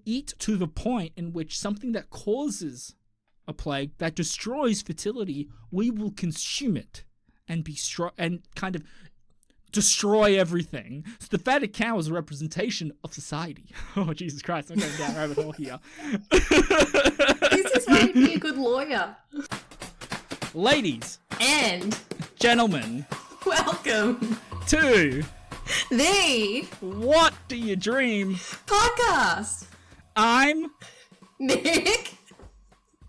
eat to the point in which something that causes a plague, that destroys fertility, we will consume it and kind of destroy everything. So the fatted cow is a representation of society. Oh, Jesus Christ, I'm going down a rabbit hole here. This is why you'd be a good lawyer. Ladies and gentlemen, welcome to the What Do You Dream podcast. I'm Nick.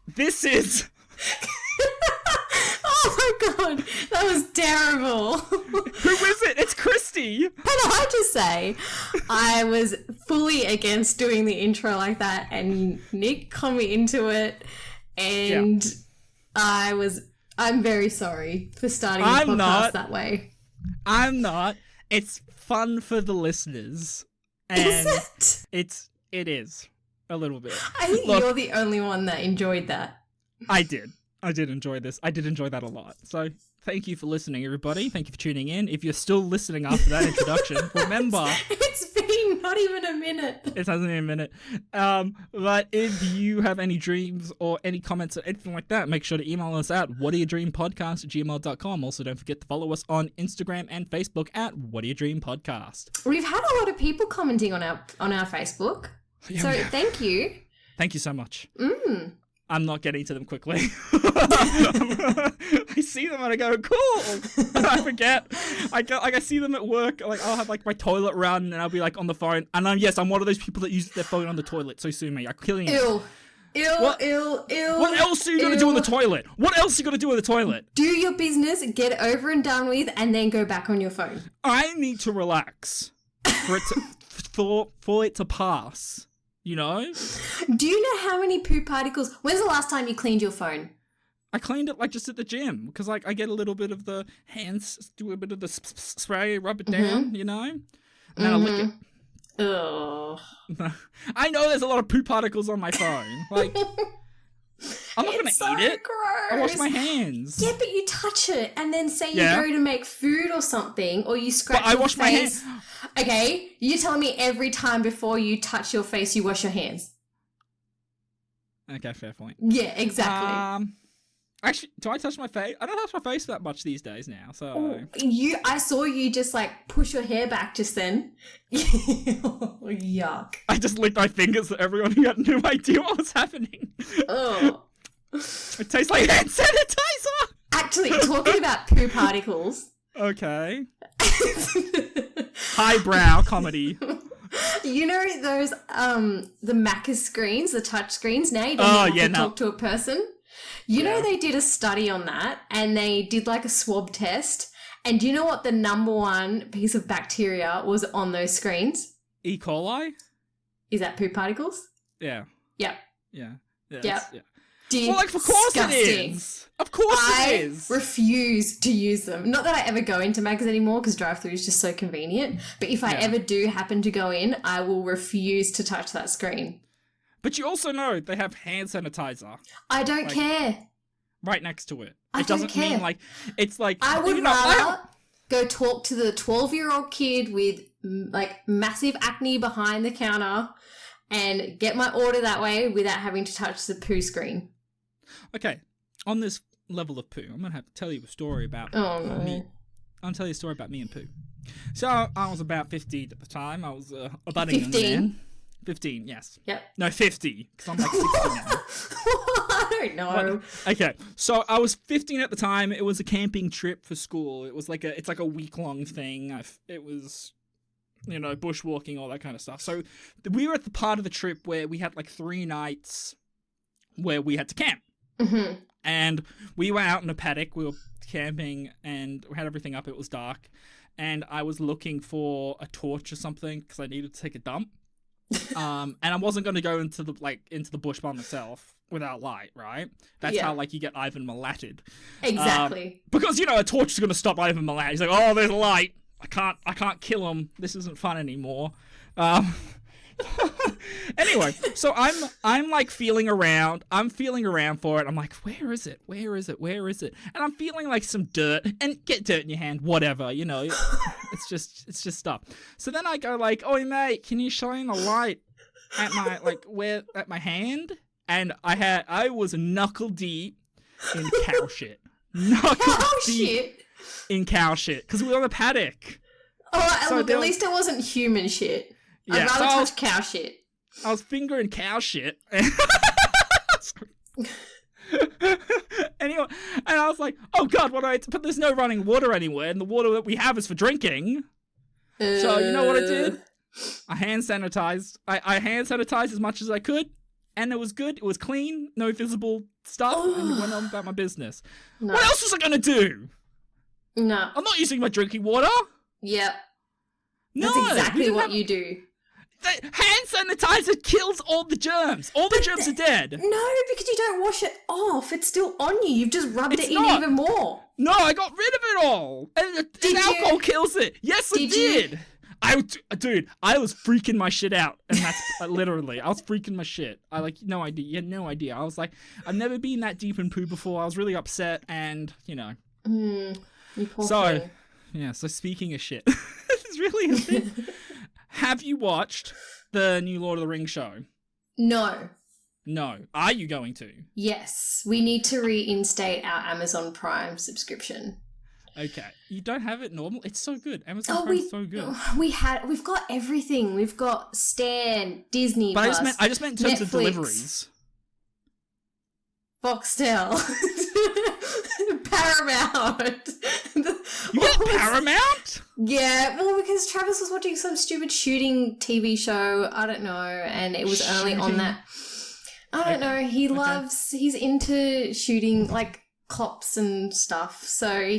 This is... Oh my god, that was terrible. Who is it? It's Christy. Can I just say, I was fully against doing the intro like that, and Nick called me into it, and I'm very sorry for starting the podcast that way. I'm not. It's fun for the listeners. And is it? It is. A little bit. I think you're the only one that enjoyed that. I did enjoy this. I did enjoy that a lot. So thank you for listening, everybody. Thank you for tuning in. If you're still listening after that introduction, remember... It's been not even a minute. It hasn't been a minute. But if you have any dreams or any comments or anything like that, make sure to email us at whatdoyoudreampodcast@gmail.com. Also, don't forget to follow us on Instagram and Facebook at whatdoyoudreampodcast. We've had a lot of people commenting on our Facebook. Yeah, so thank you. Thank you so much. Mm. I'm not getting to them quickly. I see them and I go, cool. And I forget. I see them at work. Like I'll have like my toilet run and I'll be like on the phone. And I'm one of those people that use their phone on the toilet. So sue me. I'm killing you. Ew. What else are you going to do on the toilet? What else are you going to do on the toilet? Do your business, get it over and done with, and then go back on your phone. I need to relax for it to pass. You know? Do you know how many poo particles... When's the last time you cleaned your phone? I cleaned it like just at the gym because like I get a little bit of the hands, do a bit of the spray, rub it down, you know? And then I lick it. Ugh. I know there's a lot of poo particles on my phone. Like, I'm not going to eat it. Gross. I wash my hands. Yeah, but you touch it and then say you go to make food or something or you scratch I wash my hands. Okay, you're telling me every time before you touch your face, you wash your hands. Okay, fair point. Yeah, exactly. Actually, do I touch my face? I don't touch my face that much these days now, so... I saw you just, like, push your hair back just then. Yuck. I just licked my fingers at everyone who had no idea what was happening. Oh. It tastes like hand sanitizer! Actually, talking about poo particles... Okay. Highbrow comedy. You know those the Macca screens, the touch screens now? You don't have to talk to a person. You know they did a study on that and they did like a swab test. And do you know what the number one piece of bacteria was on those screens? E. coli? Is that poo particles? Yeah. Yep. Yeah. Yep. Well, like, of course it is. Of course it is. I refuse to use them. Not that I ever go into Macca's anymore because drive-thru is just so convenient. But if I ever do happen to go in, I will refuse to touch that screen. But you also know they have hand sanitizer. I don't care. Right next to it. I don't care. Mean like, it's like... I would rather go talk to the 12-year-old kid with like massive acne behind the counter and get my order that way without having to touch the poo screen. Okay, on this level of poo, I'm going to have to tell you a story about me. I'm going to tell you a story about me and poo. So, I was about 15 at the time. I was a budding young man. 15, yes. Yep. No, 50, because I'm like 60 now. I don't know. Okay, so I was 15 at the time. It was a camping trip for school. It was like it's like a week-long thing. It was... bushwalking, all that kind of stuff. So we were at the part of the trip where we had like 3 nights where we had to camp. Mm-hmm. And we were out in a paddock. We were camping and we had everything up. It was dark. And I was looking for a torch or something because I needed to take a dump. And I wasn't going to go into the bush by myself without light, right? That's how like you get Ivan Milatted. Exactly. Because, a torch is going to stop Ivan Milat. He's like, oh, there's a light. I can't kill him. This isn't fun anymore. Anyway, so I'm like feeling around. I'm feeling around for it. I'm like, where is it? Where is it? Where is it? And I'm feeling like some dirt. And get dirt in your hand, whatever, It's just stuff. So then I go like, oh mate, can you shine a light at my hand, and I was knuckle deep in cow shit. Knuckle deep in cow shit, because we were on a paddock. Oh, so look, at least it wasn't human shit. Yeah, I'd rather touch cow shit. I was fingering cow shit. Anyway, and I was like, oh god, but there's no running water anywhere, and the water that we have is for drinking. So you know what I did? I hand sanitized. I hand sanitized as much as I could, and it was good. It was clean, no visible stuff, and went on about my business. No. What else was I gonna do? No. I'm not using my drinking water. Yep. No, that's exactly what you do. Hand sanitizer kills all the germs. All the germs are dead. No, because you don't wash it off. It's still on you. You've just rubbed it in even more. No, I got rid of it all. And alcohol kills it. Yes, it did. Dude, I was freaking my shit out. And that's literally, I was freaking my shit. No idea. You had no idea. I was like, I've never been that deep in poo before. I was really upset and, you know. You poor thing. Yeah, so speaking of shit, this is really a thing. Have you watched the new Lord of the Rings show? No. Are you going to? Yes. We need to reinstate our Amazon Prime subscription. Okay. You don't have it normal? It's so good. Amazon Prime is so good. We've got everything. We've got Stan, Disney+. But I just meant in terms of deliveries. Foxtel. Paramount. You get Paramount? Yeah, well, because Travis was watching some stupid shooting TV show, I don't know, and it was only on that. I don't know, he's into shooting, like, cops and stuff, so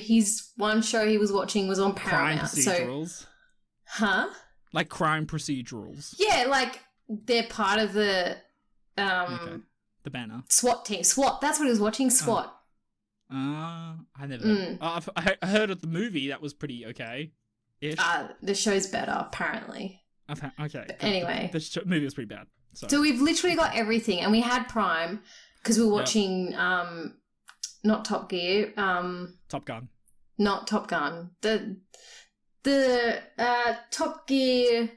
one show he was watching was on Paramount. Crime procedurals? Huh? Like crime procedurals? Yeah, like, they're part of the, okay. The banner. SWAT team. SWAT, that's what he was watching, SWAT. I never. I heard of the movie. That was pretty okay-ish. The show's better, apparently. Okay. Anyway, the movie was pretty bad. So we've literally got everything, and we had Prime because we were watching not Top Gear. Top Gun. Not Top Gun. The Top Gear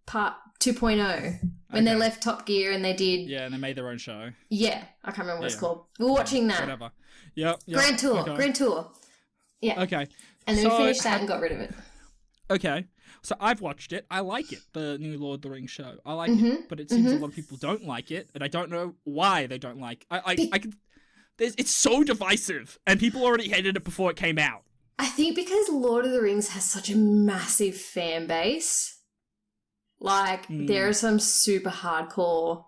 Part 2.0. When they left Top Gear and they did... Yeah, and they made their own show. Yeah, I can't remember what it's called. We were watching that. Whatever. Yep. Grand Tour. Yeah. Okay. And then we finished that and got rid of it. Okay. So I've watched it. I like it, the new Lord of the Rings show. I like it, but it seems a lot of people don't like it, and I don't know why they don't like it. It's so divisive, and people already hated it before it came out. I think because Lord of the Rings has such a massive fan base. Like, there are some super hardcore,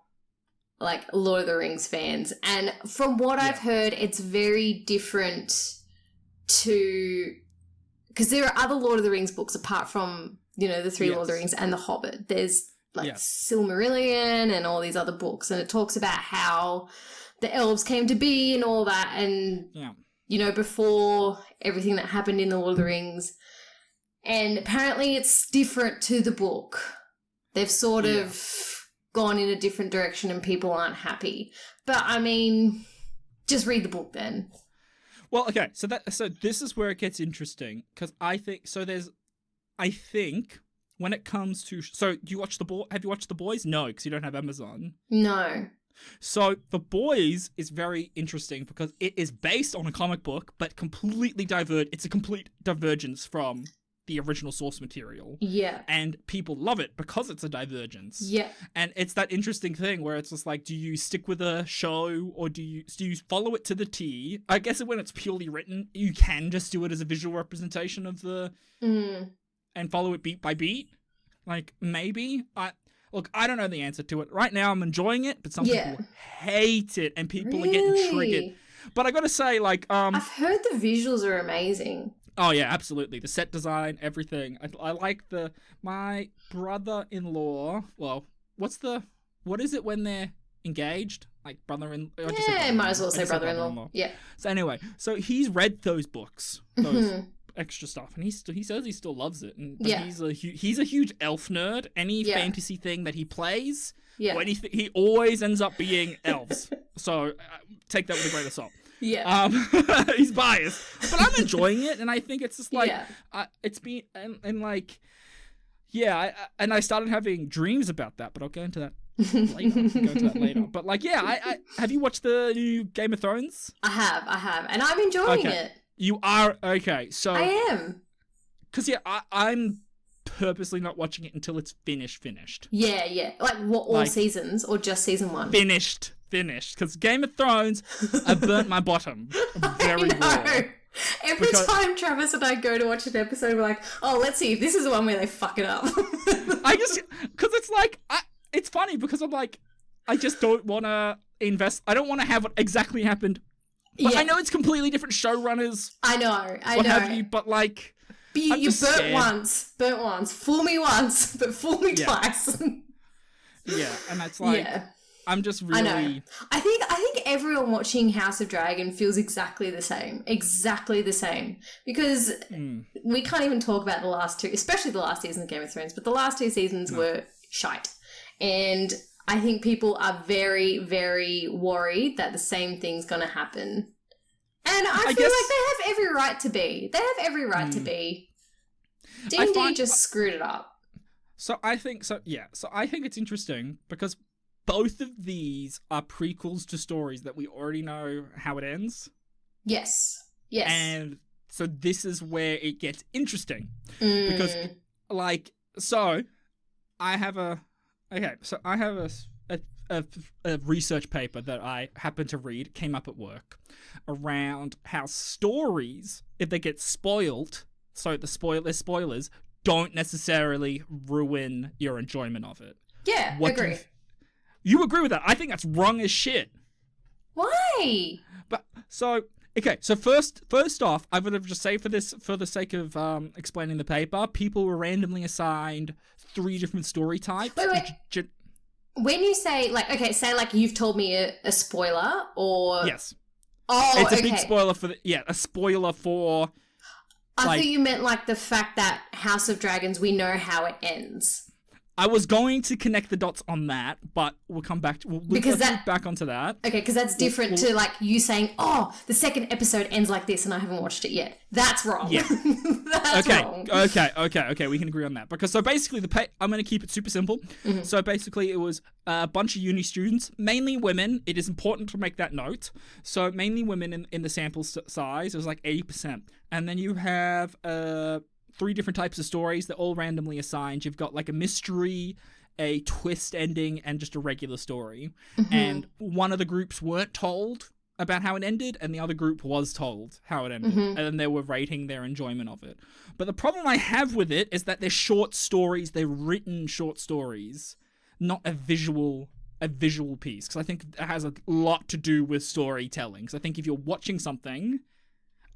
like, Lord of the Rings fans. And from what I've heard, it's very different to... Because there are other Lord of the Rings books apart from, you know, the three Lord of the Rings and The Hobbit. There's, like, Silmarillion and all these other books. And it talks about how the elves came to be and all that. And, you know, before everything that happened in The Lord of the Rings. And apparently it's different to the book. They've sort of gone in a different direction and people aren't happy. But, I mean, just read the book then. Well, okay, so this is where it gets interesting, because I think when it comes to... So, have you watched The Boys? No, because you don't have Amazon. No. So, The Boys is very interesting because it is based on a comic book, but completely it's a complete divergence from the original source material. Yeah. And people love it because it's a divergence. Yeah. And it's that interesting thing where it's just like, do you stick with a show or do you follow it to the T? I guess when it's purely written, you can just do it as a visual representation of the... and follow it beat by beat. Like, maybe. Look, I don't know the answer to it. Right now, I'm enjoying it, but some people hate it and people are getting triggered. But I gotta say, like... I've heard the visuals are amazing. Oh, yeah, absolutely. The set design, everything. I like my brother-in-law... Well, what is it when they're engaged? Like, brother-in-law? Yeah, might as well say brother-in-law. Yeah. So anyway, so he's read those books, those extra stuff, and he says he still loves it. And he's a huge elf nerd. Any fantasy thing that he plays, or anything, he always ends up being elves. So take that with a grain of salt. Yeah. He's biased, but I'm enjoying it, and I think it's just like it's been and like and I started having dreams about that, but I'll get into that later. We can go to that later. But like, yeah, I have you watched the new Game of Thrones? I have, and I'm enjoying it. You are okay. So I am. Because yeah, I'm purposely not watching it until it's finished. Yeah. Like what? All seasons or just season 1? Finished. Because Game of Thrones, I burnt my bottom very raw. Every time Travis and I go to watch an episode, we're like, oh, let's see if this is the one where they fuck it up. Because it's like, it's funny because I'm like, I just don't want to invest. I don't want to have what exactly happened. But I know it's completely different showrunners. I know. What have you, but like. But you burnt once. Fool me once, but fool me twice. Yeah, and that's like. Yeah. I'm just really. I know. I think everyone watching House of Dragon feels exactly the same. Because we can't even talk about the last 2, especially the last season of Game of Thrones, but the last 2 seasons were shite. And I think people are very, very worried that the same thing's going to happen. And I feel like they have every right to be. D&D just screwed it up. So I think it's interesting because both of these are prequels to stories that we already know how it ends. Yes. And so this is where it gets interesting. Because, like, so I have a research paper that I happened to read, came up at work, around how stories, if they get spoiled, so the spoilers don't necessarily ruin your enjoyment of it. Yeah, agree. You agree with that? I think that's wrong as shit. Why? But so okay, so first off, I would have just say for the sake of explaining the paper, people were randomly assigned 3 different story types. Wait. When you say say you've told me a spoiler or yes, it's a big spoiler for a spoiler for. I thought you meant like the fact that House of Dragons, we know how it ends. I was going to connect the dots on that, but we'll come back to back onto that. Okay, because that's different to like you saying, "Oh, the second episode ends like this," and I haven't watched it yet. That's wrong. Yeah. That's wrong. Okay. We can agree on that because so basically I'm going to keep it super simple. Mm-hmm. So basically, it was a bunch of uni students, mainly women. It is important to make that note. So mainly women in the sample size. It was like 80%, and then you have 3 different types of stories. They're all randomly assigned. You've got like a mystery, a twist ending, and just a regular story. Mm-hmm. And one of the groups weren't told about how it ended, and the other group was told how it ended. Mm-hmm. And then they were rating their enjoyment of it. But the problem I have with it is that they're short stories. They're written short stories, not a visual piece. Because I think it has a lot to do with storytelling. Because I think if you're watching something,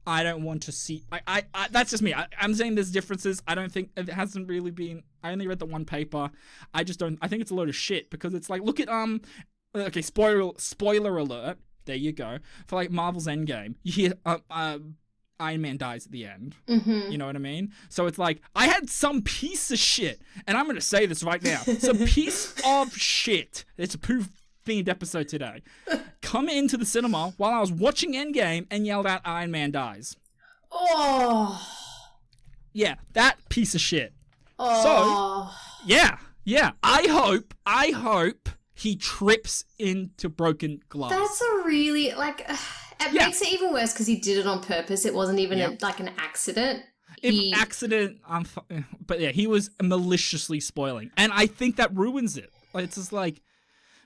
I don't want to see. I that's just me. I'm saying there's differences. I don't think it hasn't really been. I only read the one paper. I just don't. I think it's a load of shit because it's like look at Okay, spoiler alert. There you go. For like Marvel's Endgame, you hear Iron Man dies at the end. Mm-hmm. You know what I mean? So it's like I had some piece of shit, and I'm gonna say this right now. Some piece of shit. It's a themed episode today. Come into the cinema while I was watching Endgame and yelled out Iron Man dies. Oh. Yeah, that piece of shit. Oh. So, yeah. I hope he trips into broken glass. That's a really, it makes it even worse because he did it on purpose. It wasn't even an accident. But yeah, he was maliciously spoiling. And I think that ruins it. It's just like,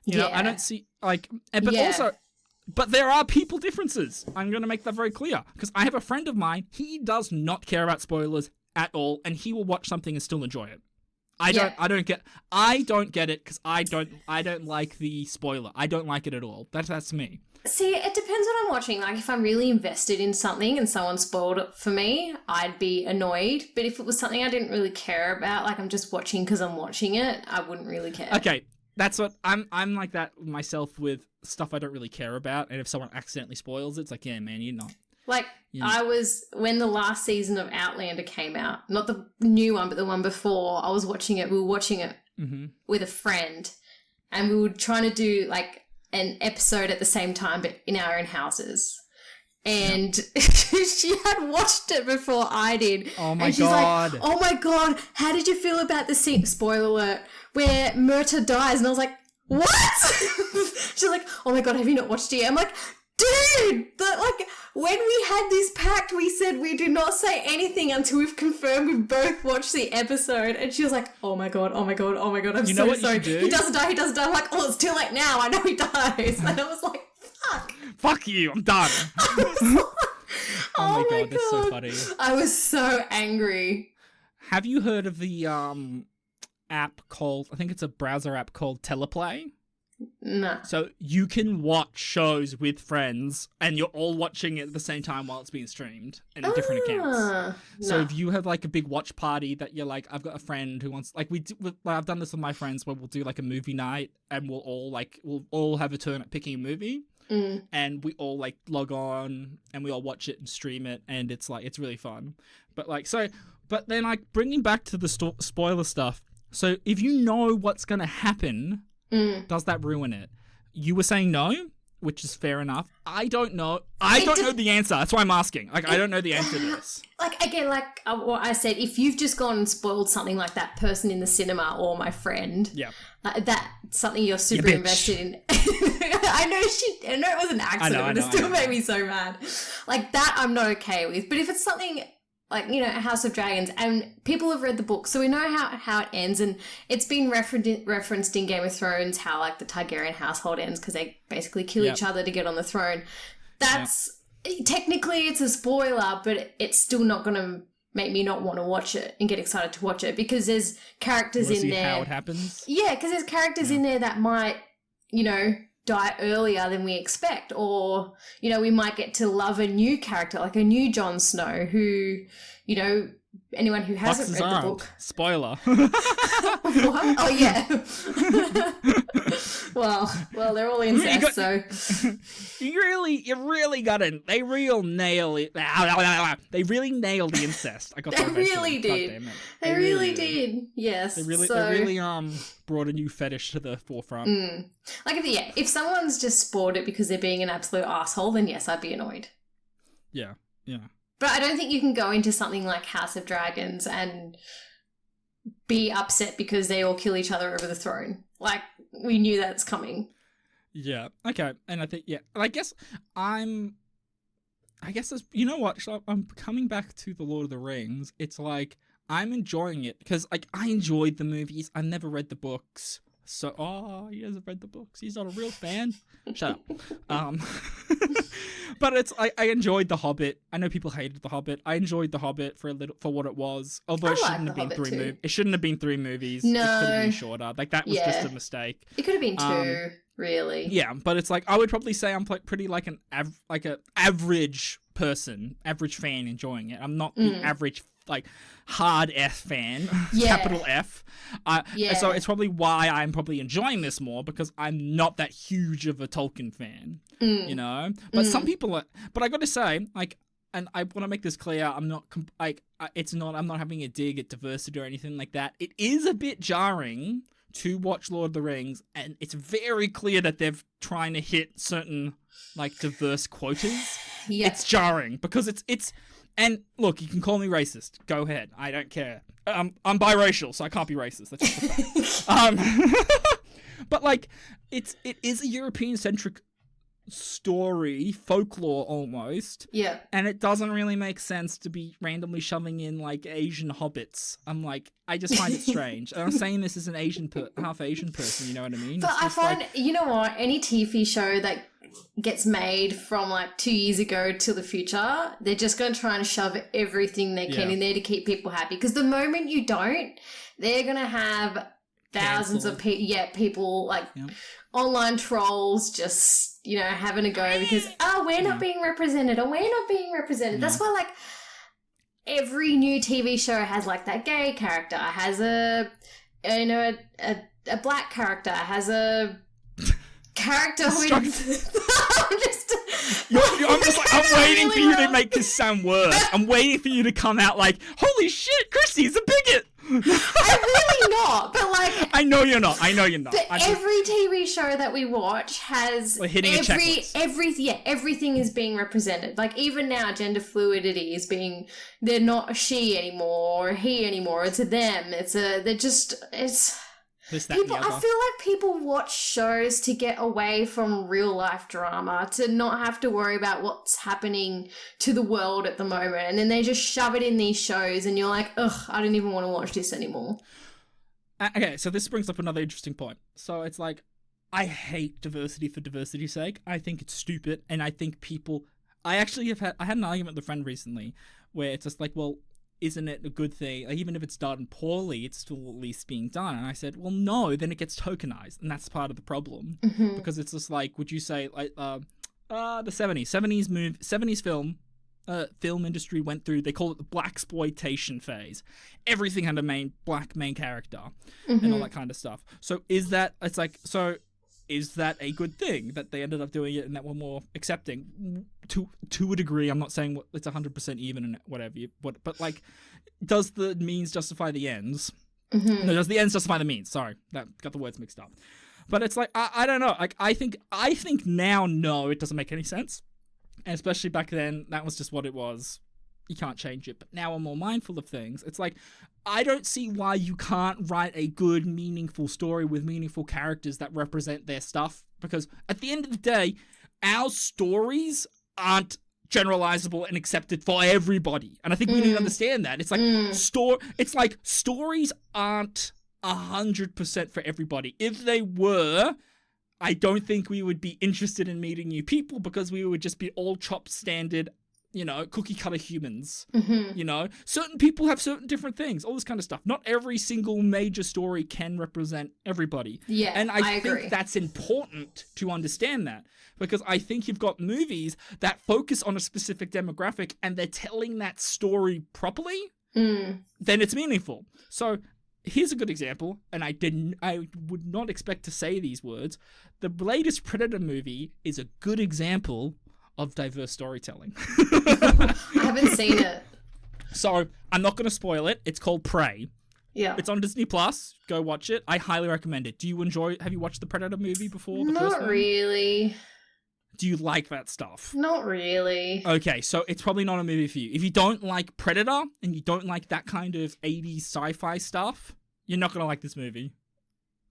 you know, I don't see, but there are people differences. I'm going to make that very clear. Because I have a friend of mine, he does not care about spoilers at all, and he will watch something and still enjoy it. I don't get it because I don't like the spoiler. I don't like it at all. That's me. See, it depends what I'm watching. Like, if I'm really invested in something and someone spoiled it for me, I'd be annoyed. But if it was something I didn't really care about, like I'm just watching because I'm watching it, I wouldn't really care. Okay, that's what I'm like that myself with stuff I don't really care about. And if someone accidentally spoils it, it's like, yeah, man, you're not. Like, I was, when the last season of Outlander came out, not the new one, but the one before, I was watching it. We were watching it with a friend, and we were trying to do, like, an episode at the same time, but in our own houses. And she had watched it before I did. Oh, my and she's God. like, oh, my God, how did you feel about the scene, spoiler alert, where Myrta dies? And I was like, what? She's like, oh my God, have you not watched it yet? I'm like, dude, when we had this pact, we said we do not say anything until we've confirmed we've both watched the episode. And she was like, oh my God, I'm so sorry. He doesn't die. I'm like, oh, it's too late now. I know he dies. And I was like, fuck. Fuck you, I'm done. Oh my God, that's so funny. I was so angry. Have you heard of the app called, I think it's a browser app called Teleplay? No. So you can watch shows with friends and you're all watching it at the same time while it's being streamed in different accounts. So if you have like a big watch party that you're like, I've got a friend who wants, like I've done this with my friends where we'll do like a movie night and we'll all have a turn at picking a movie. And we all like log on and we all watch it and stream it, and it's really fun. But then like bringing back to the spoiler stuff. So if you know what's going to happen, does that ruin it? You were saying no, which is fair enough. I don't know. I don't know the answer. That's why I'm asking. Like, I don't know the answer to this. Like, again, what I said, if you've just gone and spoiled something like that person in the cinema or my friend, that's something you're super invested in. I know it was an accident, but it still made me so mad. Like, that I'm not okay with. But if it's something like, you know, House of Dragons, and people have read the book, so we know how it ends, and it's been referenced in Game of Thrones how, like, the Targaryen household ends because they basically kill each other to get on the throne. That's technically it's a spoiler, but it's still not going to make me not want to watch it and get excited to watch it, because there's characters in there. How it happens? Yeah, because there's characters in there that might, you know, die earlier than we expect, or, you know, we might get to love a new character, like a new Jon Snow, who, you know, anyone who hasn't read the book. Spoiler. What? Oh yeah. well, they're all incest, so you really got it. They really nailed it. They really nailed the incest. I got they really did. They really did. Yes. They really brought a new fetish to the forefront. Like if someone's just spoiled it because they're being an absolute asshole, then yes, I'd be annoyed. Yeah. But I don't think you can go into something like House of Dragons and be upset because they all kill each other over the throne. Like, we knew that's coming. Yeah. Okay. And I think, I guess you know what? I'm coming back to the Lord of the Rings. It's like, I'm enjoying it because, like, I enjoyed the movies. I never read the books. So, he hasn't read the books. He's not a real fan. Shut up. But it's I enjoyed The Hobbit. I know people hated The Hobbit. I enjoyed The Hobbit for what it was. Although it shouldn't have been it shouldn't have been 3 movies. No. It could have been shorter. Like, that was just a mistake. It could have been 2, really. Yeah, but it's like I would probably say I'm pretty like an average person, average fan enjoying it. I'm not the average like hard F fan, capital F. So it's probably why I'm probably enjoying this more, because I'm not that huge of a Tolkien fan, you know. But some people are. But I got to say, like, and I want to make this clear, I'm not I'm not having a dig at diversity or anything like that. It is a bit jarring to watch Lord of the Rings, and it's very clear that they're trying to hit certain like diverse quotas. Yeah. It's jarring because it's. And look, you can call me racist. Go ahead. I don't care. I'm biracial, so I can't be racist. That's just a fact. But like, it is a European-centric story, folklore almost. Yeah. And it doesn't really make sense to be randomly shoving in like Asian hobbits. I'm like, I just find it strange. And I'm saying this as an half Asian person. You know what I mean? But I find, you know what? Any TV show that gets made from like 2 years ago to the future, they're just going to try and shove everything they can in there to keep people happy, because the moment you don't, they're going to have thousands of people like online trolls just, you know, having a go because we're not being represented, or we're not being represented. That's why like every new TV show has like that gay character, has a black character, has a character with I'm waiting for you to make this sound worse. I'm waiting for you to come out like, holy shit, Christy's a bigot. I'm really not, but like, I know you're not. But every TV show that we watch has everything is being represented. Like, even now, gender fluidity is being, they're not a she anymore or a he anymore. It's a them. this, that, and the other. I feel like people watch shows to get away from real life drama, to not have to worry about what's happening to the world at the moment, and then they just shove it in these shows, and you're like, ugh, I don't even want to watch this anymore. Okay, so this brings up another interesting point. So it's like, I hate diversity for diversity's sake. I think it's stupid, and I think people... I had an argument with a friend recently where it's just like, well, isn't it a good thing? Like, even if it's done poorly, it's still at least being done. And I said, well, no, then it gets tokenized, and that's part of the problem. Mm-hmm. Because it's just like, would you say, like, the 70s film industry went through, they call it the blaxploitation phase. Everything had a black main character, and all that kind of stuff. So is that a good thing that they ended up doing it and that we're more accepting to a degree? I'm not saying it's 100% even and whatever, but like, does the means justify the ends? Mm-hmm. No, does the ends justify the means? Sorry, that got the words mixed up. But it's like, I don't know. Like, I think now, no, it doesn't make any sense. And especially back then, that was just what it was. You can't change it. But now I'm more mindful of things. It's like, I don't see why you can't write a good, meaningful story with meaningful characters that represent their stuff. Because at the end of the day, our stories aren't generalizable and accepted for everybody. And I think we need to understand that. It's like, stories aren't 100% for everybody. If they were, I don't think we would be interested in meeting new people, because we would just be all chopped standard, cookie cutter humans. Mm-hmm. Certain people have certain different things, all this kind of stuff. Not every single major story can represent everybody. Yeah, and I agree. think that's important to understand that, because I think you've got movies that focus on a specific demographic and they're telling that story properly, then it's meaningful. So here's a good example, and I would not expect to say these words. The latest Predator movie is a good example of diverse storytelling. I haven't seen it. So, I'm not going to spoil it. It's called Prey. Yeah. It's on Disney Plus. Go watch it. I highly recommend it. Have you watched the Predator movie before? Not really. Do you like that stuff? Not really. Okay, so it's probably not a movie for you. If you don't like Predator, and you don't like that kind of 80s sci-fi stuff, you're not going to like this movie.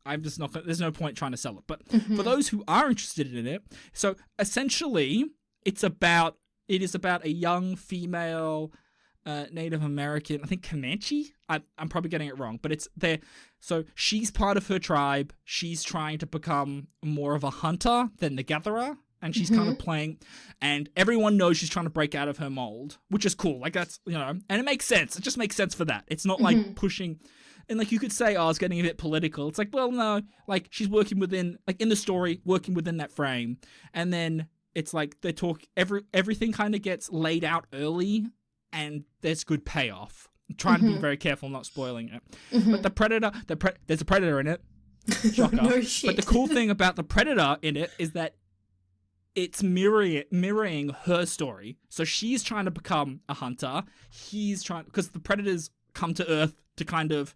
I'm just not. There's no point trying to sell it. But for those who are interested in it, so essentially, it is about a young female Native American, I think Comanche. I'm probably getting it wrong, but it's there. So she's part of her tribe. She's trying to become more of a hunter than the gatherer, and she's kind of playing. And everyone knows she's trying to break out of her mold, which is cool. Like, that's, and it makes sense. It just makes sense for that. It's not like pushing. And, like, you could say, it's getting a bit political. It's like, well, no, like, she's working within, like, in the story, working within that frame. And then it's like they talk, everything kind of gets laid out early, and there's good payoff. I'm trying to be very careful not spoiling it. But the Predator, there's a Predator in it. Shocker. No shit. But the cool thing about the Predator in it is that it's mirroring her story. So she's trying to become a hunter. Because the Predators come to Earth to kind of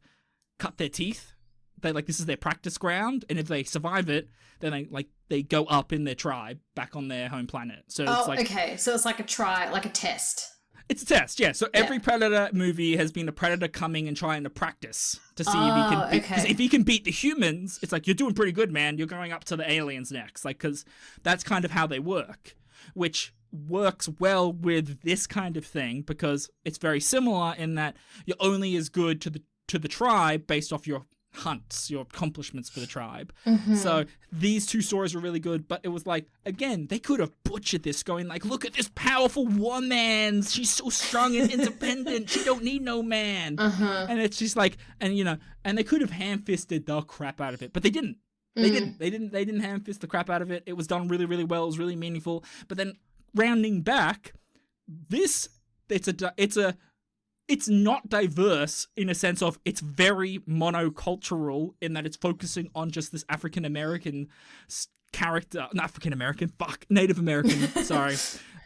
cut their teeth. This is their practice ground, and if they survive it, then they go up in their tribe back on their home planet. So it's like, okay, so it's like a test. It's a test, yeah. So every Predator movie has been a Predator coming and trying to practice to see if he can. Because if he can beat the humans, it's like, you're doing pretty good, man. You're going up to the aliens next, because that's kind of how they work, which works well with this kind of thing, because it's very similar in that you're only as good to the tribe based off your hunts, your accomplishments for the tribe. So these two stories were really good, but it was like, again, they could have butchered this, going like, look at this powerful woman, she's so strong and independent, she don't need no man. And it's just like, and they could have ham-fisted the crap out of it, but they didn't. They didn't ham-fist the crap out of it. It was done really, really well. It was really meaningful. But then rounding back, it's not diverse in a sense of it's very monocultural in that it's focusing on just this African-American character. Not African-American, Native American. Sorry.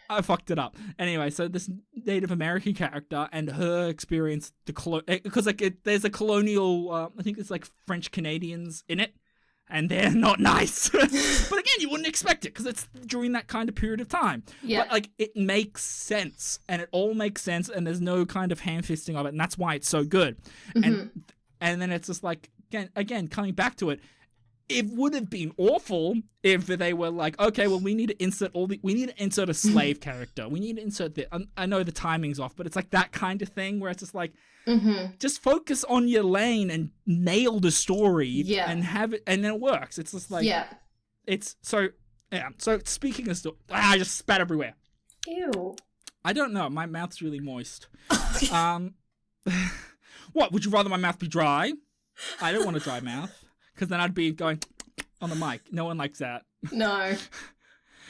I fucked it up. Anyway, so this Native American character and her experience, because there's a colonial, I think it's like French Canadians in it, and they're not nice. But again, you wouldn't expect it because it's during that kind of period of time. Yeah. But it makes sense, and it all makes sense, and there's no kind of ham-fisting of it, and that's why it's so good. And then it's just like, again, coming back to it, it would have been awful if they were like, okay, well, we need to insert a slave character. We need to insert I know the timing's off, but it's like that kind of thing where it's just like, just focus on your lane and nail the story and have it, and then it works. It's just like, it's so, yeah. So speaking of story, I just spat everywhere. Ew. I don't know. My mouth's really moist. What, would you rather my mouth be dry? I don't want a dry mouth. Because then I'd be going on the mic. No one likes that. No.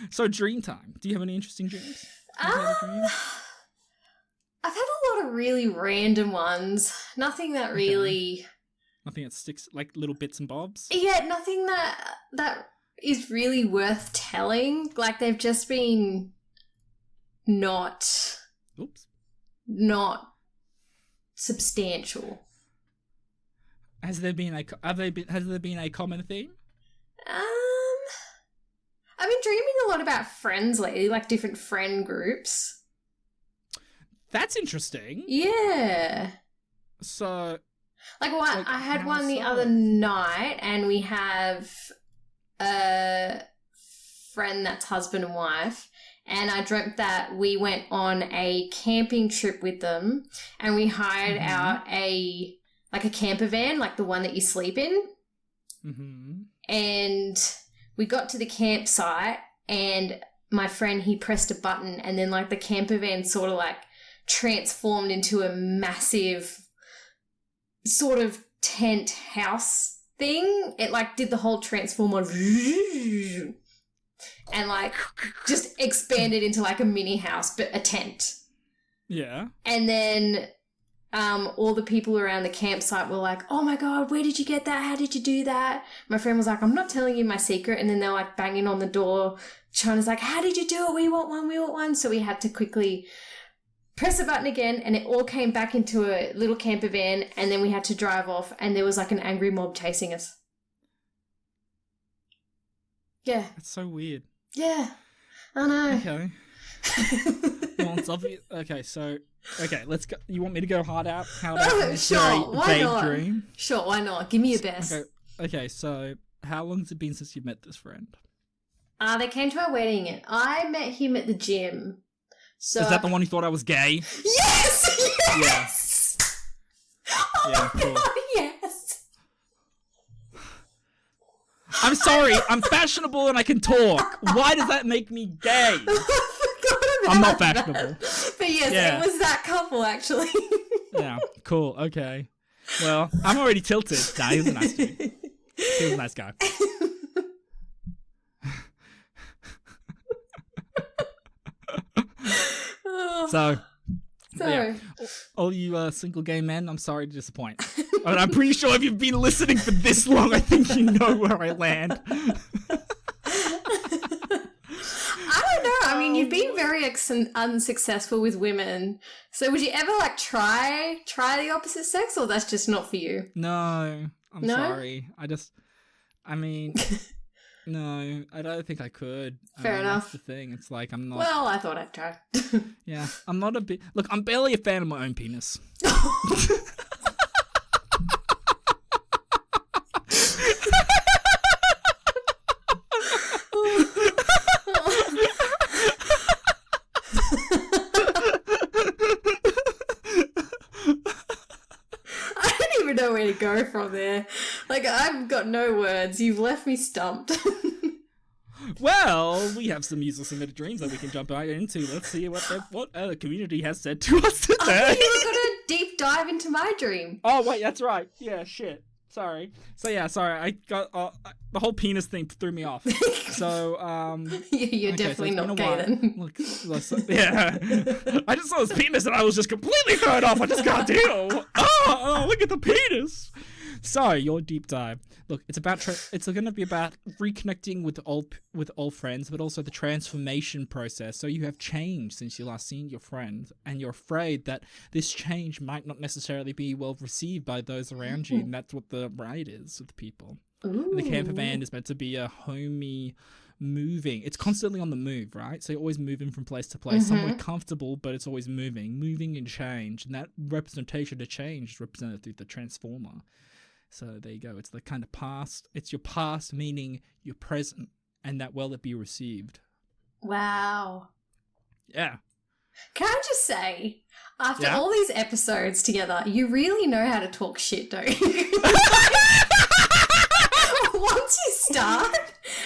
So dream time. Do you have any interesting dreams? I've had a lot of really random ones. Nothing that really... Nothing that sticks, like little bits and bobs? Yeah, nothing that is really worth telling. Like, they've just been not substantial. Has there been a common theme? I've been dreaming a lot about friends lately, like different friend groups. That's interesting. Yeah. So, like I had one the other night, and we have a friend that's husband and wife, and I dreamt that we went on a camping trip with them, and we hired out a camper van, like the one that you sleep in. And we got to the campsite, and my friend, he pressed a button, and then like the camper van sort of like transformed into a massive sort of tent house thing. It like did the whole transform on and like just expanded into like a mini house, but a tent. Yeah. And then all the people around the campsite were like, oh my God, where did you get that? How did you do that? My friend was like, I'm not telling you my secret. And then they're like banging on the door. China's like, how did you do it? We want one. So we had to quickly press a button again, and it all came back into a little camper van, and then we had to drive off, and there was like an angry mob chasing us. Yeah. That's so weird. Yeah. I know. Okay. Well, it's obvious. Okay, let's go. You want me to go hard out? How about sure, why not? Dream? Sure, why not? Give me your best. Okay, so how long has it been since you met this friend? They came to our wedding, and I met him at the gym. So is that the one who thought I was gay? Yes! Yeah. Oh yeah, my cool. God, yes! I'm sorry, I'm fashionable and I can talk. Why does that make me gay? I'm not fashionable. But yes, it was that couple, actually. Yeah, cool, okay. Well, I'm already tilted. Nah, he was a nice dude. He was a nice guy. So yeah. All you single gay men, I'm sorry to disappoint. But I'm pretty sure if you've been listening for this long, I think you know where I land. I don't know. I mean, you've been very unsuccessful with women. So would you ever like try the opposite sex, or that's just not for you? No, I'm sorry. No, I don't think I could. Fair enough. That's the thing. It's like I'm not. Well, I thought I'd try. Yeah, I'm not a bit. Look, I'm barely a fan of my own penis. Know where to go from there. Like, I've got no words. You've left me stumped. Well, we have some user submitted dreams that we can jump right into. Let's see what the community has said to us today. Oh, you've got a deep dive into my dream. Oh wait, that's right. Yeah, shit. Sorry. So yeah, sorry. I got the whole penis thing threw me off. So you're definitely not gay then. Look, yeah. I just saw his penis and I was just completely thrown off. I just can't deal. Oh, look at the penis. So your deep dive. Look, it's going to be about reconnecting with old friends, but also the transformation process. So you have changed since you last seen your friend, and you're afraid that this change might not necessarily be well received by those around you, and that's what the ride is with people. The camper van is meant to be a homey moving. It's constantly on the move, right? So you're always moving from place to place, somewhere comfortable, but it's always moving and change. And that representation of change is represented through the transformer. So there you go. It's the kind of past. It's your past, meaning your present, and that well it be received. Wow. Yeah. Can I just say, after all these episodes together, you really know how to talk shit, don't you? Once you start,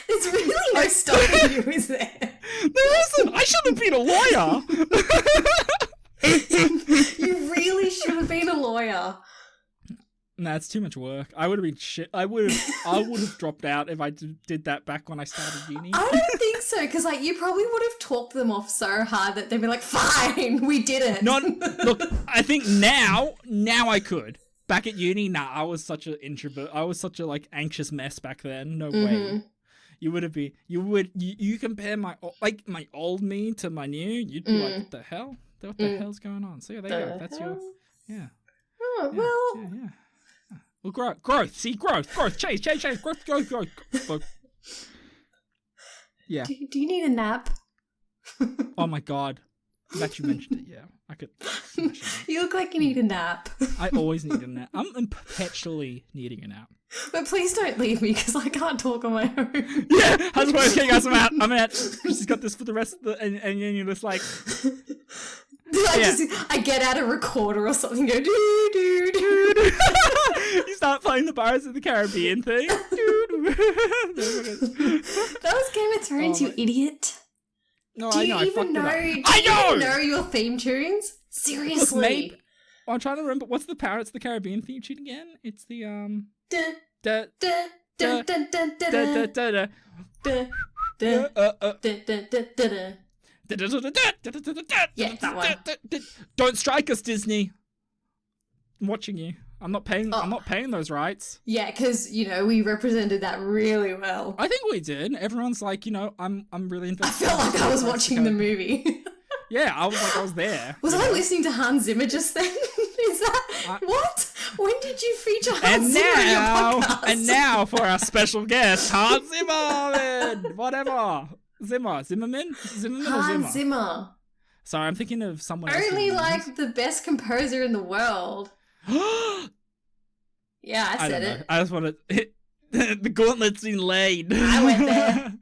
there's really no stopping you, is there? There isn't. I should have been a lawyer. You really should have been a lawyer. Nah, it's too much work. I would have been shit. I would have dropped out if I did that back when I started uni. I don't think so, because like you probably would have talked them off so hard that they'd be like, "Fine, we did it." Look, I think now I could. Back at uni, I was such an introvert. I was such a like anxious mess back then. No way. You would have been. You compare my old me to my new. You'd be like, what the hell? What the hell's going on? So yeah, there you go. That's your. Yeah. Oh yeah, well. Yeah. Well, growth. See, growth. Change. Growth. Yeah. Do you need a nap? Oh my god. That you mentioned it, yeah. I could. You look like you need a nap. I always need a nap. I'm perpetually needing a nap. But please don't leave me, because I can't talk on my own. Yeah, how's it working, guys? I'm out. She's got this for the rest of the... And you're just like... I get out a recorder or something, go doo doo doo. You start playing the Pirates of the Caribbean thing. That was Game of Thrones, you idiot. No, do you even know your theme tunes? Seriously. Look, maybe, I'm trying to remember. What's the Pirates of the Caribbean theme tune again? It's the Yeah, that one. Don't strike us, Disney. I'm watching you. I'm not paying those rights. Yeah, because we represented that really well. I think we did. Everyone's like, I'm really invested. I felt like I was watching the movie. Yeah, I was there. Was I listening to Hans Zimmer just then? Is that what? When did you feature Hans Zimmer in your podcast? And now for our special guest, Hans Zimmer. Whatever. Zimmerman? Hans Zimmer. Sorry, I'm thinking of someone else. Only like the best composer in the world. Yeah, I said it. I just want to... The gauntlet's been laid. I went there.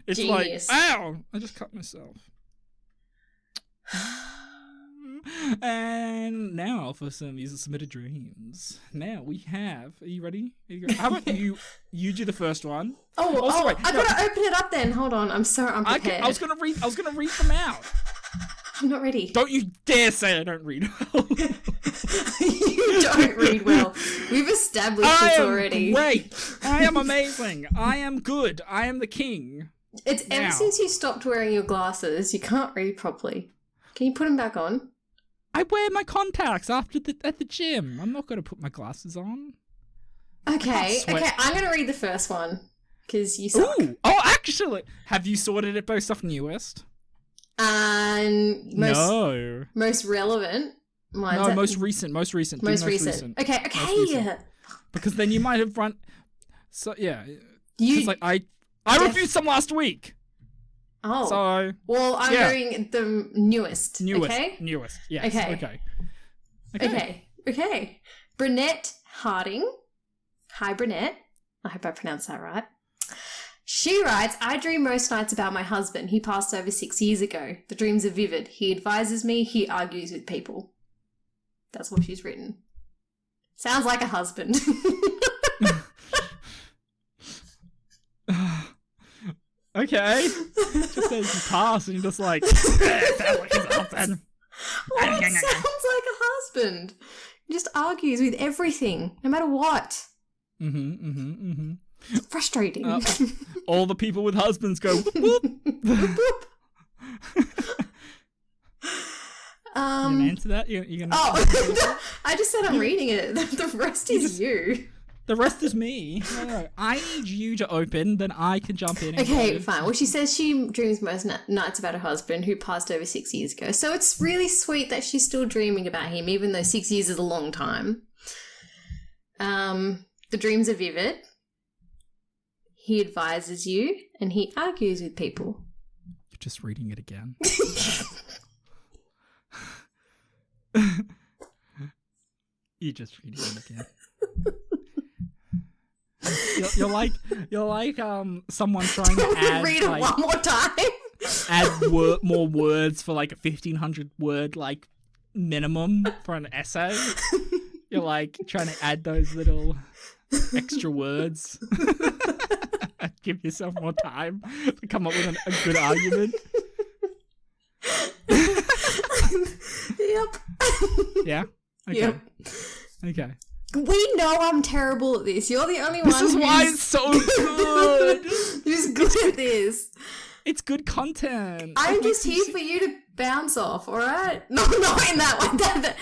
It's Genius. like, ow! I just cut myself. And now for some user submitted dreams. Now we have... Are you ready? How about you do the first one? Sorry, I gotta open it up then. Hold on, I'm so unprepared. I was gonna read them out. I'm not ready. Don't you dare say I don't read well. You don't read well. We've established this already. Great. I am amazing. I am good. I am the king. It's ever since you stopped wearing your glasses, you can't read properly. Can you put them back on? I wear my contacts at the gym. I'm not going to put my glasses on. Okay, I'm going to read the first one because you suck. Ooh. Oh, actually, have you sorted it based off newest? No. Most relevant. Most recent. Most recent. Okay. Recent. Because then you might have run. So yeah, I reviewed some last week. Oh. So I'm doing the newest. Okay. Newest. Yes. Okay. Brunette Harding. Hi, Brunette. I hope I pronounced that right. She writes, I dream most nights about my husband. He passed over 6 years ago. The dreams are vivid. He advises me. He argues with people. That's what she's written. Sounds like a husband. Okay. Just says he passed and you're just like, sounds like his husband. What sounds like a husband? He just argues with everything, no matter what. It's frustrating. All the people with husbands go whoop whoop. Whoop. You gonna answer that? You're gonna I just said I'm reading it. The rest is you. The rest is me. No. I need you to open, then I can jump in. Okay, fine. Well, she says she dreams most nights about her husband who passed over 6 years ago. So it's really sweet that she's still dreaming about him, even though 6 years is a long time. The dreams are vivid. He advises you, and he argues with people. You're just reading it again. You're just reading it again. You're like someone trying to add read it like, one more time. add more words for like a 1,500 word like minimum for an essay. You're like trying to add those little extra words. Give yourself more time to come up with a good argument. Yep. Yeah? Okay. Yep. Okay. We know I'm terrible at this. You're the only one. This is why it's so good. Who's good at this? It's good content. I'm just here for you to bounce off, alright? No, not in that one. That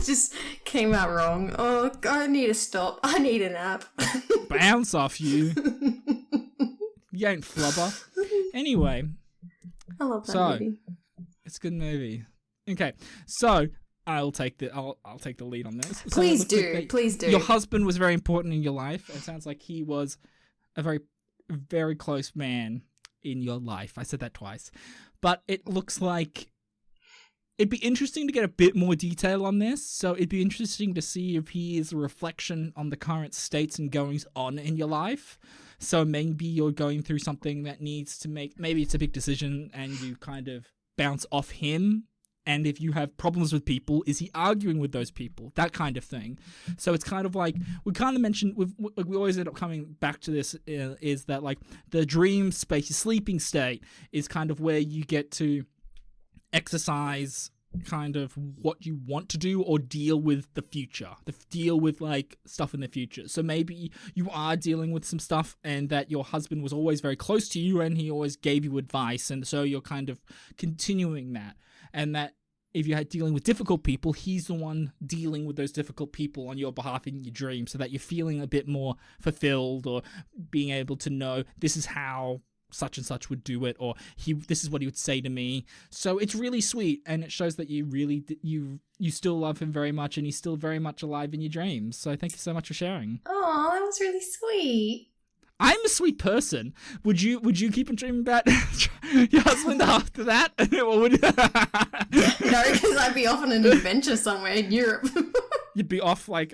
just came out wrong. Oh, I need to stop. I need a nap. Bounce off, you. You ain't flubber. Anyway. I love that movie. It's a good movie. Okay, so I'll take the lead on this. Please do. Please do. Your husband was very important in your life. It sounds like he was a very, very close man in your life. I said that twice. But it looks like it'd be interesting to get a bit more detail on this. So it'd be interesting to see if he is a reflection on the current states and goings on in your life. So maybe you're going through something that needs to maybe it's a big decision and you kind of bounce off him. And if you have problems with people, is he arguing with those people? That kind of thing. So it's kind of like, we kind of mentioned, we always end up coming back to this, is that like the dream space, your sleeping state is kind of where you get to exercise kind of what you want to do or deal with the future, deal with like stuff in the future. So maybe you are dealing with some stuff and that your husband was always very close to you and he always gave you advice. And so you're kind of continuing that. And that if you're dealing with difficult people, he's the one dealing with those difficult people on your behalf in your dream so that you're feeling a bit more fulfilled or being able to know this is how such and such would do it or this is what he would say to me. So it's really sweet and it shows that you really, you still love him very much and he's still very much alive in your dreams. So thank you so much for sharing. Oh, that was really sweet. I'm a sweet person. Would you keep on dreaming about your husband after that? No, because I'd be off on an adventure somewhere in Europe. You'd be off like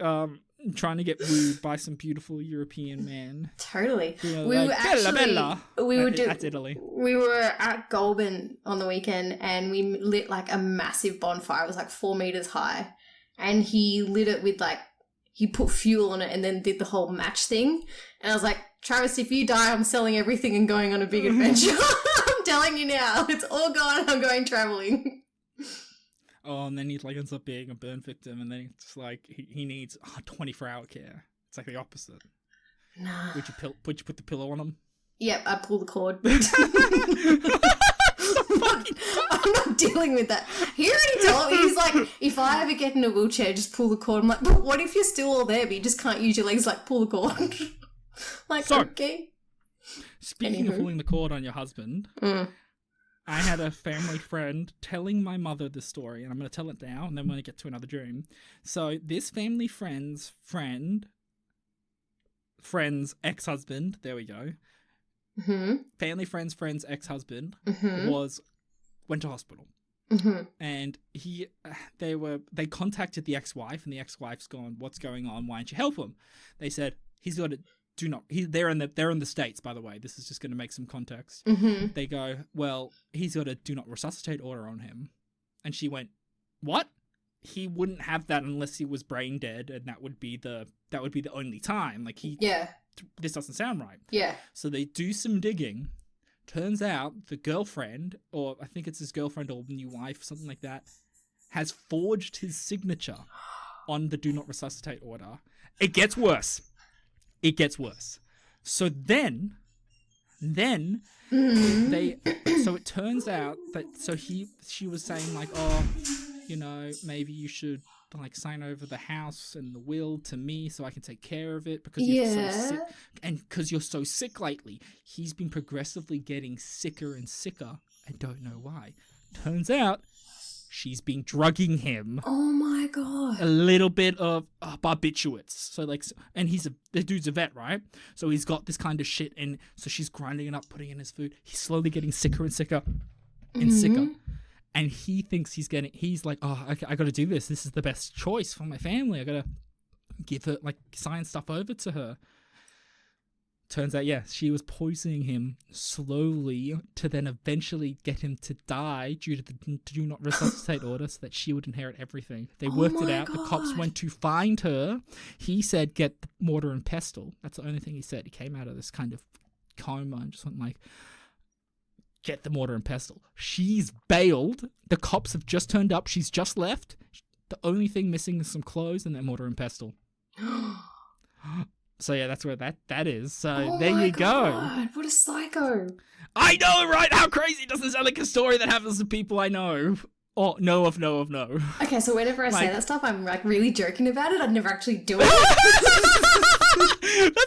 trying to get wooed by some beautiful European man. Totally. You know, we like, were actually Bella. That's Italy. We were at Goulburn on the weekend and we lit like a massive bonfire. It was like 4 meters high, and he lit it with like he put fuel on it and then did the whole match thing. And I was like, Travis, if you die, I'm selling everything and going on a big adventure. I'm telling you now, it's all gone. I'm going traveling. Oh, and then he like ends up being a burn victim, and then it's like he needs 24-hour care. It's like the opposite. Nah. Would you put the pillow on him? Yep, I pull the cord. I'm not dealing with that. He already told me, he's like, if I ever get in a wheelchair, just pull the cord. I'm like, but what if you're still all there, but you just can't use your legs? Like, pull the cord. Like, so, okay. Speaking of pulling the cord on your husband, I had a family friend telling my mother this story, and I'm going to tell it now, and then we're going to get to another dream. So this family friend's ex-husband, there we go. Mm-hmm. Family friend's ex-husband went to hospital. Mm-hmm. And they contacted the ex-wife, and the ex-wife's gone, what's going on? Why don't you help him? They said, he's got to they're in the States, by the way. This is just going to make some context. Mm-hmm. They go, well, he's got a do not resuscitate order on him. And she went, what? He wouldn't have that unless he was brain dead, and that would be the only time. Like this doesn't sound right. Yeah. So they do some digging. Turns out the girlfriend, or I think it's his girlfriend or new wife, something like that, has forged his signature on the do not resuscitate order. It gets worse. So then so it turns out that she was saying like, oh, you know, maybe you should like sign over the house and the will to me so I can take care of it because you're so sick. And because you're so sick lately, he's been progressively getting sicker and sicker. I don't know why. Turns out she's been drugging him. Oh my god. A little bit of barbiturates. So like, and the dude's a vet, right? So he's got this kind of shit, and so she's grinding it up, putting it in his food. He's slowly getting sicker and sicker and sicker. And he thinks he's like, oh, I got to do this. This is the best choice for my family. I got to give her, like, sign stuff over to her. Turns out, yeah, she was poisoning him slowly to then eventually get him to die due to the do not resuscitate order so that she would inherit everything. They worked it out. God. The cops went to find her. He said, get the mortar and pestle. That's the only thing he said. He came out of this kind of coma and just went like, get the mortar and pestle. She's bailed. The cops have just turned up. She's just left. The only thing missing is some clothes and that mortar and pestle. So yeah, that's where that is. So there you go. What a psycho. I know, right? How crazy. It doesn't sound like a story that happens to people I know. Or know of. Okay, so whenever I say that stuff, I'm like really joking about it. I'd never actually do it. That's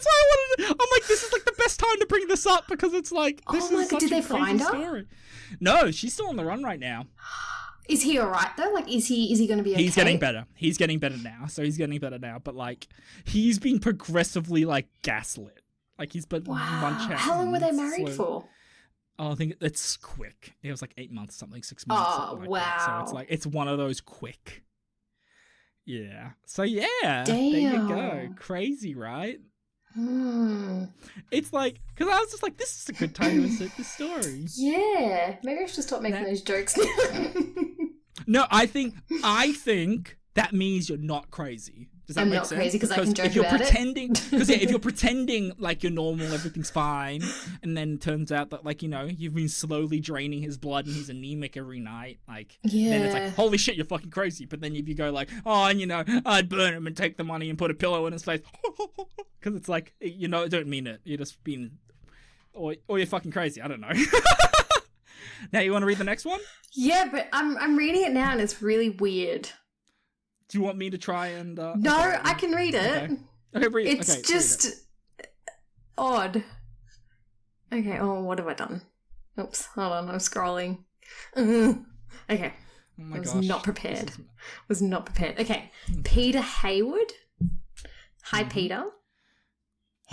why I wanted to, I'm like, this is like the best time to bring this up because it's like, this is such did they a crazy find her? story. No, she's still on the run right now. Is he alright though? Like, is he going to be okay? He's getting better. He's getting better now. So he's getting better now. But like, he's been progressively like gaslit. Like he's been munch out. How long were they married for? Oh, I think it's quick. It was like 8 months, something, 6 months. Oh, like wow. That. So it's like, it's one of those quick. Yeah. So yeah. Damn. There you go. Crazy, right? It's like, because I was just like, this is a good time to insert this story. Yeah. Maybe I should stop making those jokes now. No, I think that means you're not crazy. Does that I'm make not sense? crazy because I can joke if you're about pretending, because if you're pretending like you're normal, everything's fine, and then it turns out that like, you know, you've been slowly draining his blood and he's anemic every night, like, then it's like, holy shit, you're fucking crazy. But then if you go like, oh, and you know, I'd burn him and take the money and put a pillow in his face, because it's like, you know, don't mean it. You're just being, or you're fucking crazy. I don't know. Now you want to read the next one? Yeah, but I'm reading it now and it's really weird. Do you want me to try and... No, okay. I can read it. Okay, read it. It's just odd. Okay, what have I done? Oops, hold on, I'm scrolling. Okay. Oh my I was gosh. not prepared. Was not prepared. Okay, Peter Haywood. Hi, Peter.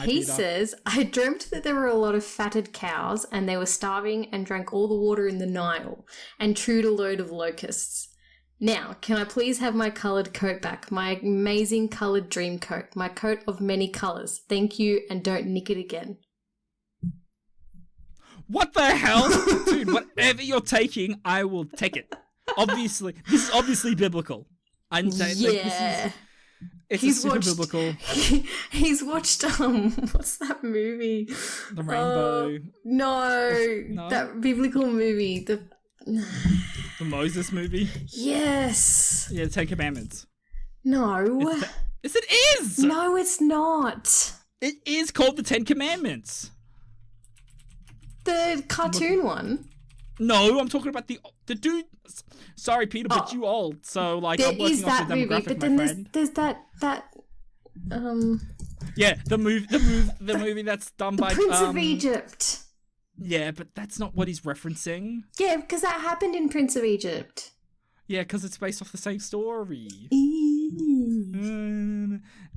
He says, I dreamt that there were a lot of fatted cows and they were starving and drank all the water in the Nile and chewed a load of locusts. Now, can I please have my coloured coat back? My amazing coloured dream coat. My coat of many colours. Thank you, and don't nick it again. What the hell? Dude, whatever you're taking, I will take it. Obviously. This is obviously biblical. I'm saying, yeah. It's super biblical. He's watched, what's that movie? The Rainbow. No, that biblical movie. The Moses movie? Yes. Yeah, the Ten Commandments. No. Yes, it is! No, it's not. It is called the Ten Commandments. The cartoon one? No, I'm talking about the dude. Sorry, Peter, but you old. So, like, I'm working off the demographic, but then my friend. There's that. Yeah, the movie that's done by Prince of Egypt. Yeah, but that's not what he's referencing. Yeah, because that happened in Prince of Egypt. Yeah, because it's based off the same story.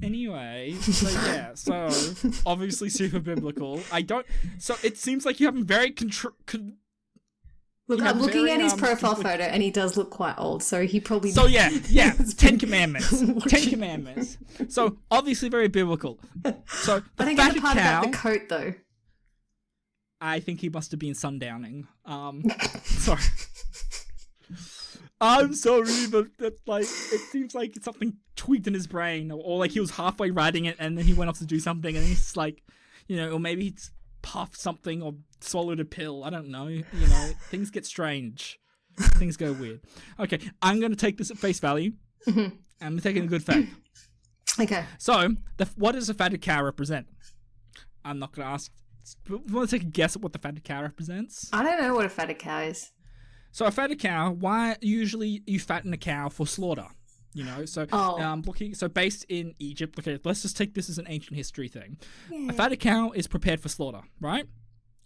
Anyway, so obviously super biblical. So it seems like you have very Look, I'm looking at his profile photo, and he does look quite old, so he probably... So yeah, Ten Commandments. Ten Commandments. So, obviously very biblical. So, I think it's the part about the coat, though. I think he must have been sundowning. Sorry. I'm sorry, but that, like, it seems like it's something tweaked in his brain, or like he was halfway writing it, and then he went off to do something, and he's like, you know, or maybe he's puffed something or swallowed a pill. I don't know. You know, things get strange. Things go weird. Okay, I'm going to take this at face value. I'm taking a good fact. Okay. So, what does a fatted cow represent? I'm not going to ask. Want to take a guess at what the fatted cow represents? I don't know what a fatted cow is. So, a fatted cow, why usually you fatten a cow for slaughter? You know, so based in Egypt, okay, let's just take this as an ancient history thing. Yeah. A fatted cow is prepared for slaughter, right?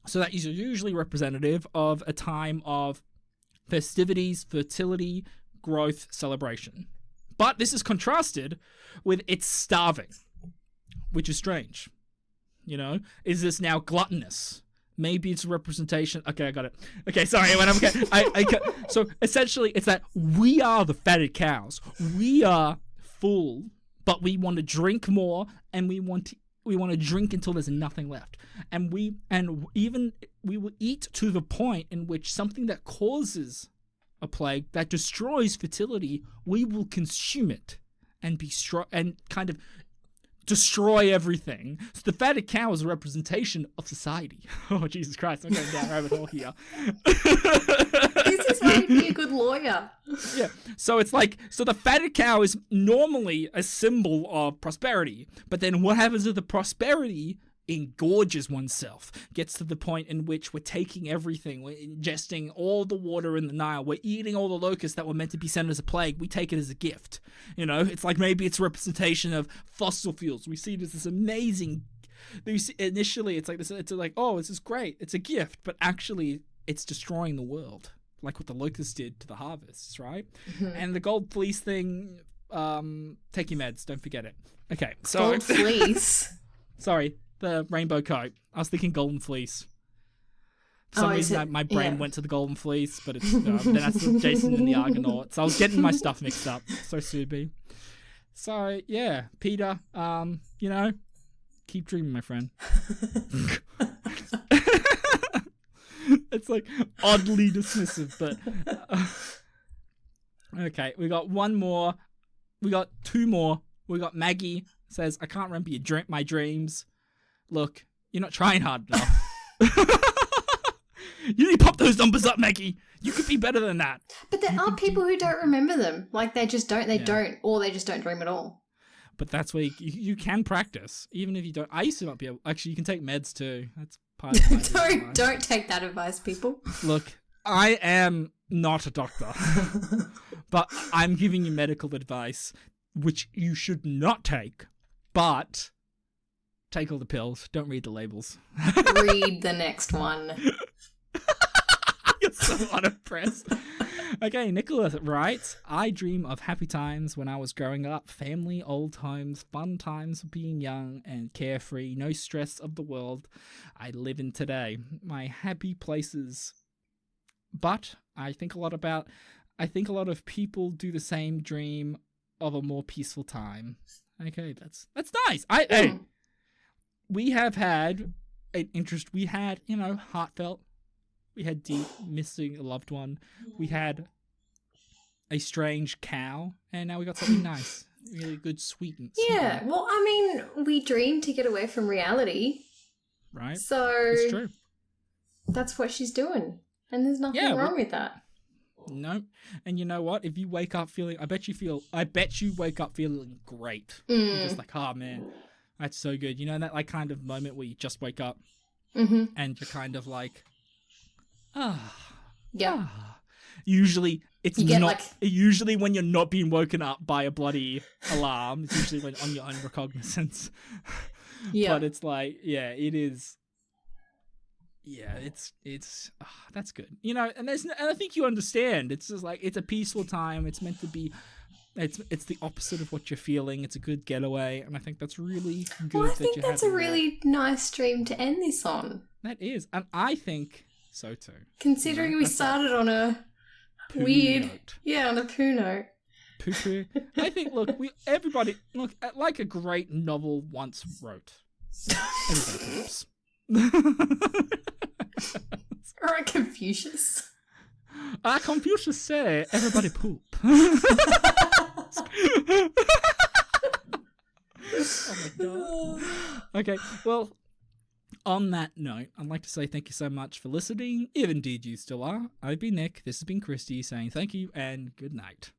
So that is usually representative of a time of festivities, fertility, growth, celebration. But this is contrasted with it's starving, which is strange. You know, is this now gluttonous? Maybe it's a representation. Okay, I got it. Okay, sorry. So essentially, it's that we are the fatted cows. We are full, but we want to drink more, and we want We want to drink until there's nothing left. And we will eat to the point in which something that causes a plague, that destroys fertility, we will consume it and kind of destroy everything. So the fatted cow is a representation of society. Oh, Jesus Christ, I'm going down a rabbit hole here. This is why you'd be a good lawyer. Yeah. So it's like, so the fatted cow is normally a symbol of prosperity. But then what happens to the prosperity? Engorges oneself, gets to the point in which we're taking everything, we're ingesting all the water in the Nile, we're eating all the locusts that were meant to be sent as a plague, we take it as a gift. You know, it's like maybe it's a representation of fossil fuels. We see it as this amazing, initially it's like this, it's like, oh, this is great, it's a gift, but actually it's destroying the world, like what the locusts did to the harvests, right? Mm-hmm. And the gold fleece thing, take your meds, don't forget it. Okay, so gold fleece. Sorry. The rainbow coat. I was thinking golden fleece. For some reason, my brain went to the golden fleece, but it's then that's Jason and the Argonauts. I was getting my stuff mixed up. So Subi. So yeah, Peter. You know, keep dreaming, my friend. It's like oddly dismissive, but okay. We got one more. We got two more. We got Maggie says, "I can't remember my dreams." Look, you're not trying hard enough. You need to pop those numbers up, Maggie. You could be better than that. But there are people who don't remember them. Like, they just don't. They don't. Or they just don't dream at all. But that's where you can practice, even if you don't. I used to not be able... Actually, you can take meds too. That's part of my Don't take that advice, people. Look, I am not a doctor. But I'm giving you medical advice, which you should not take. But... take all the pills. Don't read the labels. Read the next one. You're so unimpressed. Okay, Nicholas writes, I dream of happy times when I was growing up. Family, old times, fun times of being young and carefree. No stress of the world I live in today. My happy places. But I think a lot of people do the same dream of a more peaceful time. Okay, that's nice. Hey. We have had an interest. We had, heartfelt. We had deep, missing a loved one. We had a strange cow. And now we got something nice. Really good, sweet. Yeah, well, I mean, we dream to get away from reality. Right. So... it's true. That's what she's doing. And there's nothing wrong with that. No. And you know what? If you wake up feeling... I bet you wake up feeling great. Mm. You're just like, oh, man... that's so good. You know that like kind of moment where you just wake up and you're kind of like, yeah. Usually it's not. Usually when you're not being woken up by a bloody alarm, it's usually when on your own recognizance. Yeah. But it's like, yeah, it is. Yeah, it's that's good. And and I think you understand. It's just like it's a peaceful time. It's meant to be. It's the opposite of what you're feeling. It's a good getaway, and I think that's really good. Well, I think that's a really nice dream to end this on. That is, and I think so too. Considering we started on a weird note. On a poo note. Poo. I think everybody like a great novel once wrote. Everybody poops. Or a Confucius. Confucius say everybody poop. Oh my god. Okay, well, on that note, I'd like to say thank you so much for listening, if indeed you still are. I've been Nick, this has been Christy, saying thank you and good night.